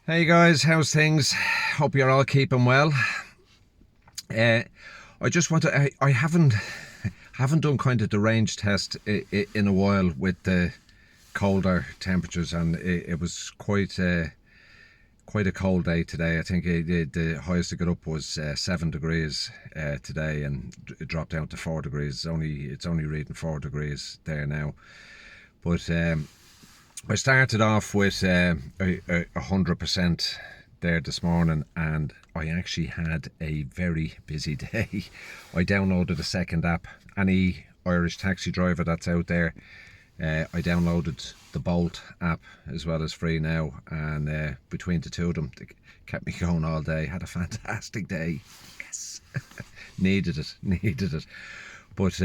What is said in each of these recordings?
Hey guys, how's things? Hope you're all keeping well. I just want to. I haven't done kind of the range test in a while with the colder temperatures, and it was quite a cold day today. I think the highest I got up was 7 degrees today, and it dropped down to 4 degrees. It's only reading 4 degrees there now, but. I started off with 100% there this morning, and I actually had a very busy day. I downloaded a second app. Any Irish taxi driver that's out there, I downloaded the Bolt app as well as Free Now, and between the two of them, they kept me going all day. Had a fantastic day. Yes, needed it. But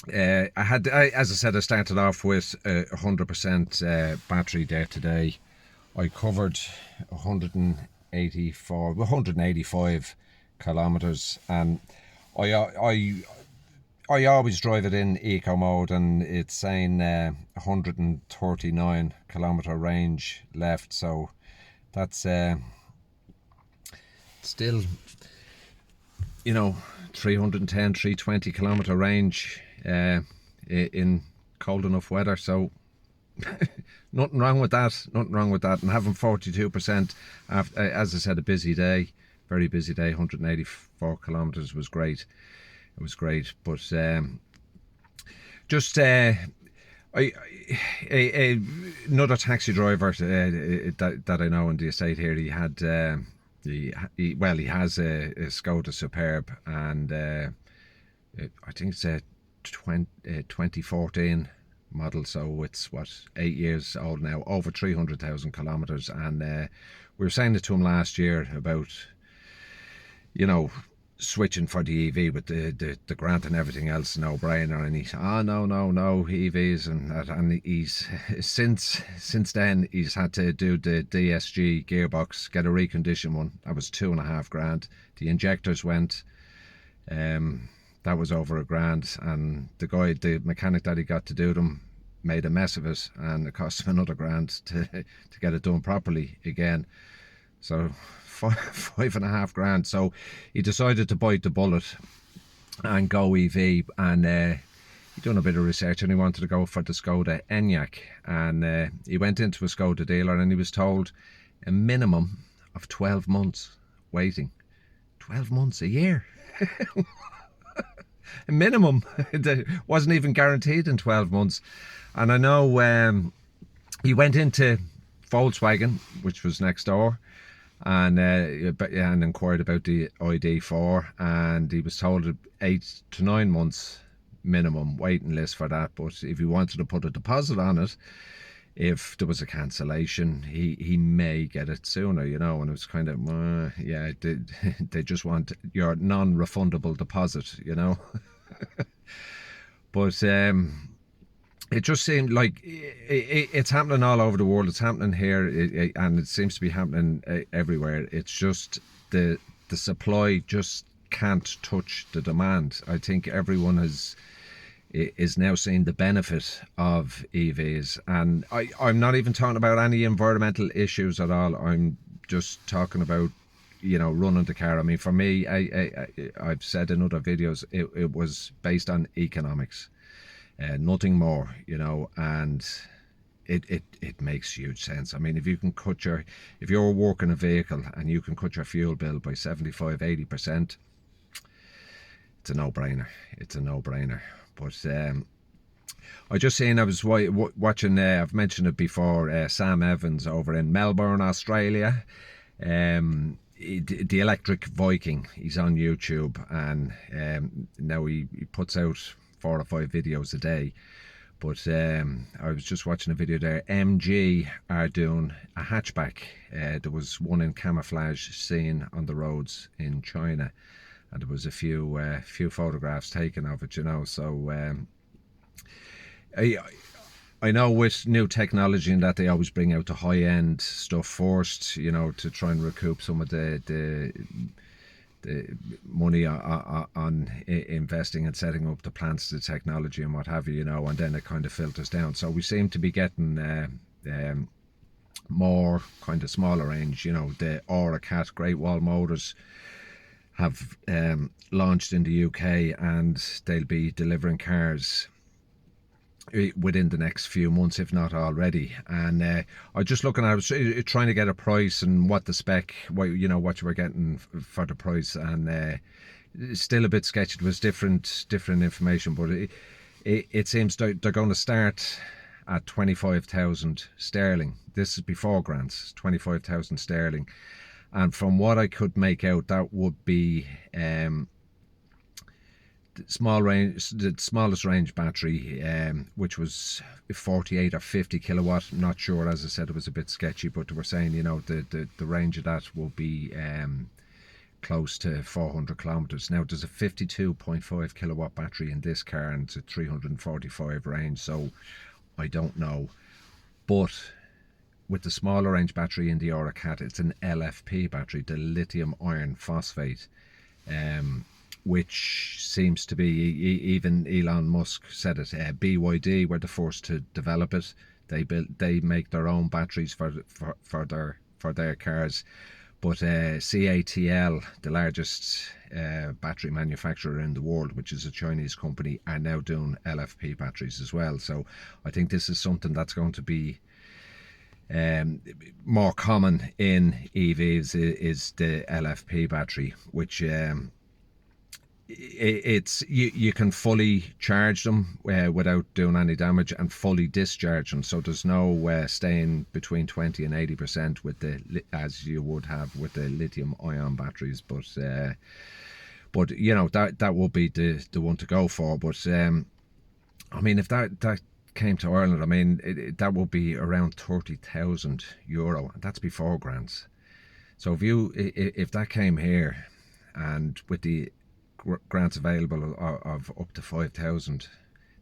as I said, I started off with 100% battery there today. I covered 185 kilometers, and I always drive it in eco mode, and it's saying 139 kilometer range left. So that's still, 310, 320 kilometer range in cold enough weather. So nothing wrong with that. And having 42% after, as I said, a busy day, very busy day. 184 kilometers was great. It was great, but just another taxi driver that I know in the estate here. He had he has a Skoda Superb, and I think it's a 2014 model, so it's 8 years old now, over 300,000 kilometers. And we were saying it to him last year about switching for the EV with the grant and everything else, no brainer. And he's no EVs and that, and he's since then he's had to do the DSG gearbox, get a reconditioned one. That was $2,500. The injectors went, that was over $1,000, and the mechanic that he got to do them made a mess of it, and it cost him another $1,000 to get it done properly again. So $5,500. So he decided to bite the bullet and go EV, and he done a bit of research, and he wanted to go for the Skoda Enyaq, and he went into a Skoda dealer, and he was told a minimum of 12 months waiting. 12 months, a year. A minimum. It wasn't even guaranteed in 12 months. And I know he went into Volkswagen, which was next door, and inquired about the ID4, and he was told 8 to 9 months minimum waiting list for that. But if he wanted to put a deposit on it, if there was a cancellation, he may get it sooner, and it was kind of, they just want your non-refundable deposit, But it just seemed like it's happening all over the world. It's happening here, and it seems to be happening everywhere. It's just the supply just can't touch the demand. I think everyone is now seeing the benefit of EVs, and I'm not even talking about any environmental issues at all. I'm just talking about running the car. I mean, for me, I've said in other videos, it was based on economics, nothing more, and it makes huge sense. I mean, if you're working a vehicle and you can cut your fuel bill by 75-80%, it's a no-brainer. But I just seen, I was watching, I've mentioned it before, Sam Evans over in Melbourne, Australia, the Electric Viking. He's on YouTube, and now he puts out 4 or 5 videos a day. But I was just watching a video there. MG are doing a hatchback. There was one in camouflage seen on the roads in China, and there was a few photographs taken of it, So I know with new technology and that, they always bring out the high-end stuff first, to try and recoup some of the money on investing and setting up the plants, the technology and what have you, and then it kind of filters down. So we seem to be getting more kind of smaller range. You know, the Aura Cat Great Wall Motors have launched in the UK, and they'll be delivering cars within the next few months, if not already. And I was just looking, I was trying to get a price and what the spec, what you were getting for the price, and still a bit sketchy. It was different information, but it seems they're going to start at 25,000 sterling. This is before grants, 25,000 sterling. And from what I could make out, that would be the smallest range battery, which was 48 or 50 kilowatt. I'm not sure, as I said, it was a bit sketchy, but they were saying, the range of that will be close to 400 kilometers. Now, there's a 52.5 kilowatt battery in this car, and it's a 345 range, so I don't know. But with the smaller range battery in the Aura Cat, it's an LFP battery, the lithium iron phosphate, which seems to be, even Elon Musk said it, BYD were the first to develop it. They make their own batteries for their cars. But CATL, the largest battery manufacturer in the world, which is a Chinese company, are now doing LFP batteries as well. So I think this is something that's going to be more common in EVs, is the LFP battery, which it's you can fully charge them without doing any damage, and fully discharge them, so there's no staying between 20 and 80% with as you would have with the lithium ion batteries. But that will be the one to go for. But I mean, if that came to Ireland, I mean, that will be around €30,000, and that's before grants. So if that came here, and with the grants available of up to 5,000,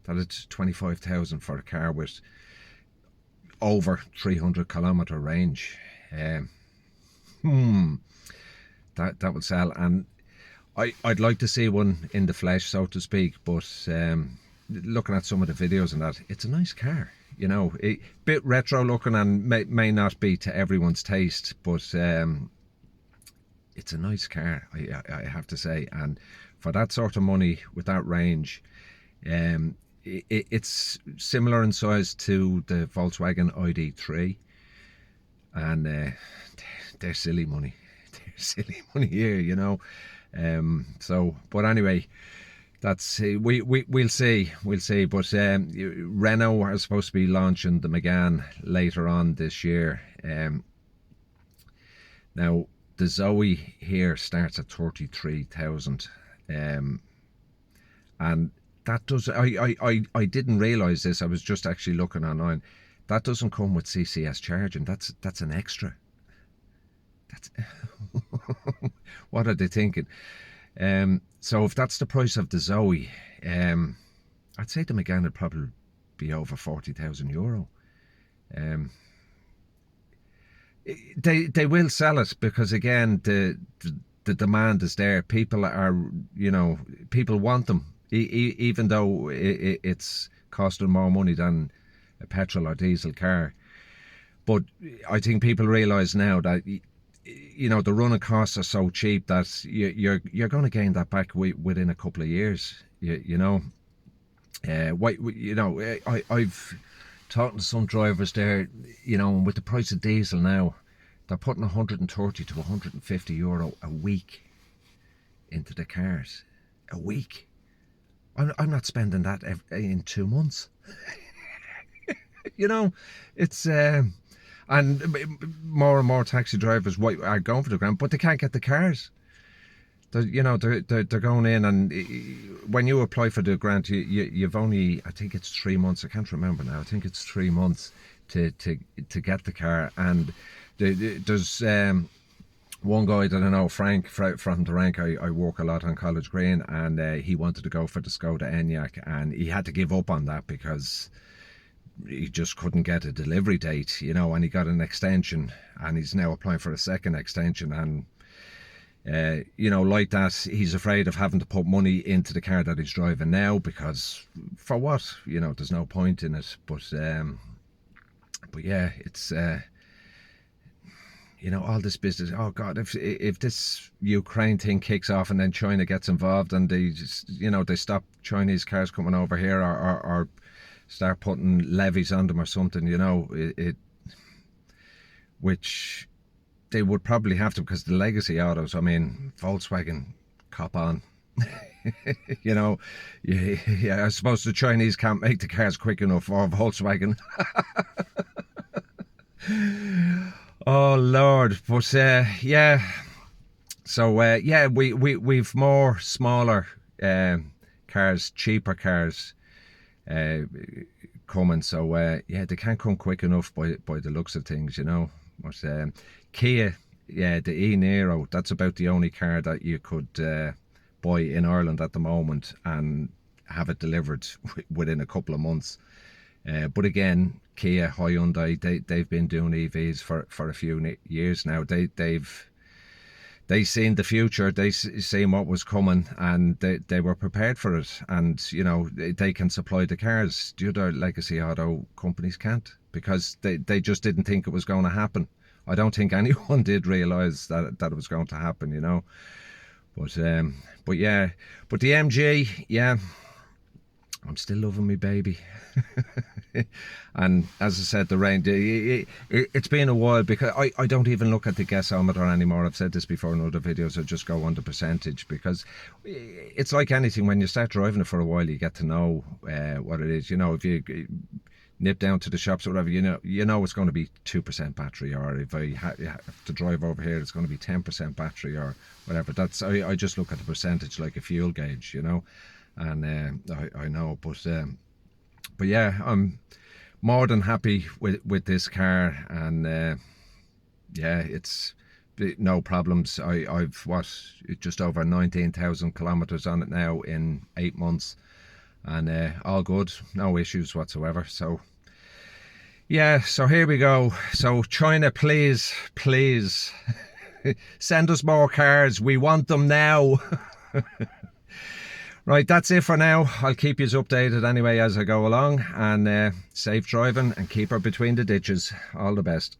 that is 25,000 for a car with over 300 kilometer range. That would sell, and I'd like to see one in the flesh, so to speak. But looking at some of the videos and that, it's a nice car. A bit retro looking, and may not be to everyone's taste, but it's a nice car, I have to say. And for that sort of money, with that range, it's similar in size to the Volkswagen ID3, and they're silly money. They're silly money here, So, but anyway, that's we'll see. But Renault are supposed to be launching the Megane later on this year. Now, the Zoe here starts at 33,000, and that does. I didn't realise this. I was just actually looking online. That doesn't come with CCS charging. That's an extra. That's what are they thinking? So if that's the price of the Zoe, I'd say the Megane would probably be over €40,000. They will sell it, because again, the demand is there. People want them, even though it's costing more money than a petrol or diesel car. But I think people realise now that the running costs are so cheap that you're going to gain that back within a couple of years. I've talking to some drivers there, with the price of diesel now, they're putting €130 to €150 a week into the cars. A week. I'm not spending that in 2 months. It's and more and more taxi drivers are going for the grant, but they can't get the cars. They're going in, and when you apply for the grant, you've only, I think it's 3 months. I can't remember now. I think it's 3 months to get the car. And there's one guy that I know, Frank from the rank. I work a lot on College Green, and he wanted to go for the Skoda Enyaq, and he had to give up on that because he just couldn't get a delivery date, and he got an extension, and he's now applying for a second extension. And like that, he's afraid of having to put money into the car that he's driving now, because for what? There's no point in it. But yeah, it's you know, all this business. Oh God, if this Ukraine thing kicks off and then China gets involved and they just, you know, they stop Chinese cars coming over here, or start putting levies on them or something, you know, which they would probably have to, because the legacy autos, I mean, Volkswagen, cop on. You know, yeah, I suppose the Chinese can't make the cars quick enough for Volkswagen. Oh Lord, but yeah. So yeah, we've more smaller cars, cheaper cars coming. So yeah, they can't come quick enough by the looks of things, you know. But Kia, yeah, the e-Niro, that's about the only car that you could buy in Ireland at the moment and have it delivered within a couple of months. But again, Kia, Hyundai, they've been doing EVs for a few years now. They seen the future, they seen what was coming, and they were prepared for it. And you know, they can supply the cars. The other legacy auto companies can't, because they just didn't think it was going to happen. I don't think anyone did realise that it was going to happen, you know. But yeah, but the MG, yeah, I'm still loving me baby. And as I said, the range, it's been a while, because I don't even look at the gasometer anymore. I've said this before in other videos. I just go on the percentage, because it's like anything. When you start driving it for a while, you get to know what it is. You know, if you nip down to the shops or whatever, you know it's going to be 2% battery, or if I have to drive over here, it's going to be 10% battery or whatever. That's I just look at the percentage like a fuel gauge, you know. And I know, but yeah, I'm more than happy with this car, and yeah, it's no problems. I've just over 19,000 kilometers on it now in 8 months, and all good, no issues whatsoever. So yeah, so here we go. So China, please send us more cars. We want them now. Right, that's it for now. I'll keep you updated anyway as I go along, and safe driving, and keep her between the ditches. All the best.